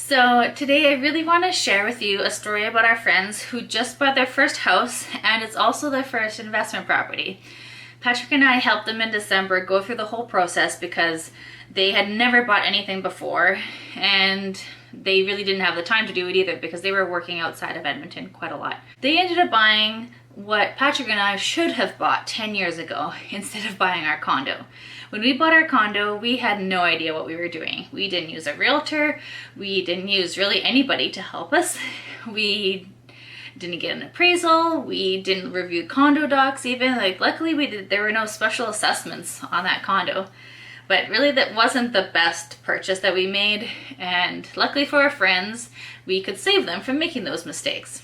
So today I really want to share with you a story about our friends who just bought their first house, and it's also their first investment property. Patrick and I helped them in December go through the whole process because they had never bought anything before, and they really didn't have the time to do it either because they were working outside of Edmonton quite a lot. They ended up buying what Patrick and I should have bought 10 years ago instead of buying our condo. When we bought our condo, we had no idea what we were doing. We didn't use a realtor. We didn't use really anybody to help us. We didn't get an appraisal. We didn't review condo docs even. Luckily there were no special assessments on that condo. But really that wasn't the best purchase that we made. And luckily for our friends, we could save them from making those mistakes.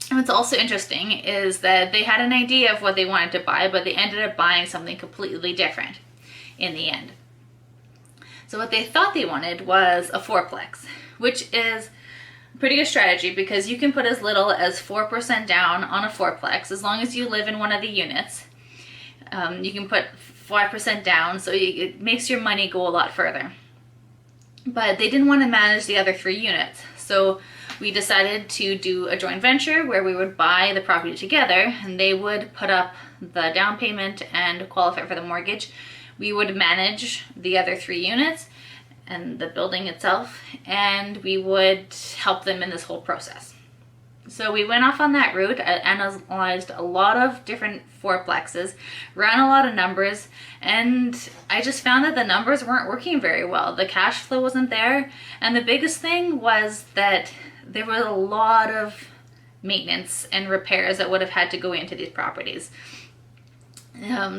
And what's also interesting is that they had an idea of what they wanted to buy, but they ended up buying something completely different in the end. So what they thought they wanted was a fourplex, which is a pretty good strategy because you can put as little as 4% down on a fourplex as long as you live in one of the units. You can put 5% down, so it makes your money go a lot further. But they didn't want to manage the other 3 units, so we decided to do a joint venture where we would buy the property together and they would put up the down payment and qualify for the mortgage. We would manage the other 3 units and the building itself, and we would help them in this whole process. So we went off on that route, analyzed a lot of different fourplexes, ran a lot of numbers, and I just found that the numbers weren't working very well. The cash flow wasn't there, and the biggest thing was that there was a lot of maintenance and repairs that would have had to go into these properties.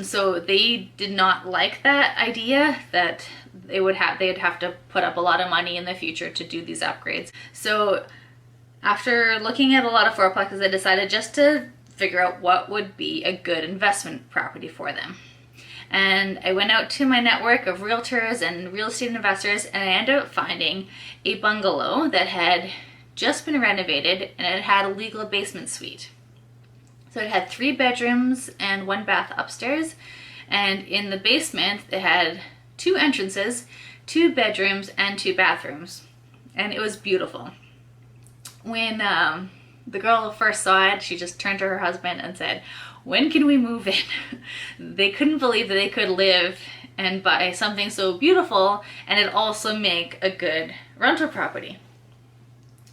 So they did not like that idea that they'd have to put up a lot of money in the future to do these upgrades. So after looking at a lot of fourplexes, I decided just to figure out what would be a good investment property for them. And I went out to my network of realtors and real estate investors, and I ended up finding a bungalow that had just been renovated and it had a legal basement suite. So it had 3 bedrooms and 1 bath upstairs, and in the basement it had 2 entrances, 2 bedrooms and 2 bathrooms, and it was beautiful. When the girl first saw it, she just turned to her husband and said, "When can we move in?" They couldn't believe that they could live and buy something so beautiful and it also make a good rental property.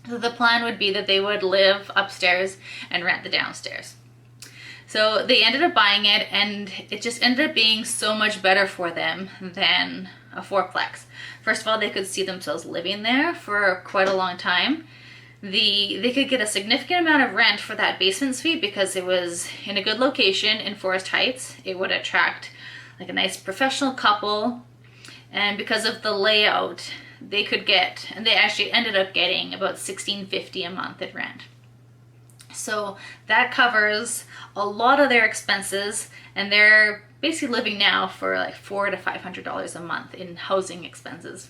So the plan would be that they would live upstairs and rent the downstairs. So they ended up buying it, and it just ended up being so much better for them than a fourplex. First of all, they could see themselves living there for quite a long time. They could get a significant amount of rent for that basement suite because it was in a good location in Forest Heights. It would attract like a nice professional couple, and because of the layout, they could get, and they actually ended up getting about $16.50 a month in rent. So that covers a lot of their expenses, and they're basically living now for like $400 to $500 a month in housing expenses.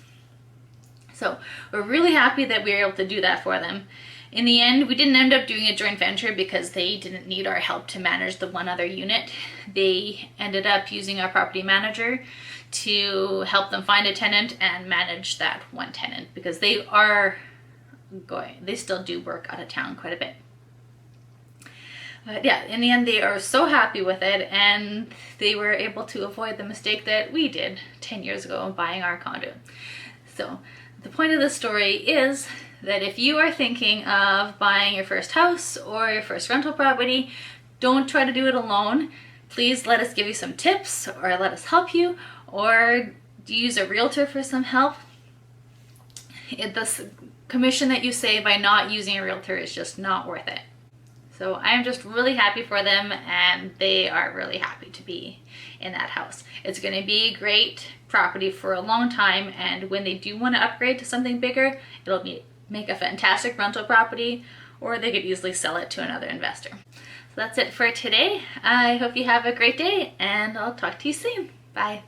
So we're really happy that we were able to do that for them. In the end, we didn't end up doing a joint venture because they didn't need our help to manage the one other unit. They ended up using our property manager to help them find a tenant and manage that one tenant because they still do work out of town quite a bit. But yeah, in the end, they are so happy with it, and they were able to avoid the mistake that we did 10 years ago buying our condo. So the point of the story is that if you are thinking of buying your first house or your first rental property, don't try to do it alone. Please let us give you some tips, or let us help you, or use a realtor for some help. The commission that you save by not using a realtor is just not worth it. So I'm just really happy for them, and they are really happy to be in that house. It's going to be a great property for a long time, and when they do want to upgrade to something bigger, it'll make a fantastic rental property, or they could easily sell it to another investor. So that's it for today. I hope you have a great day, and I'll talk to you soon. Bye.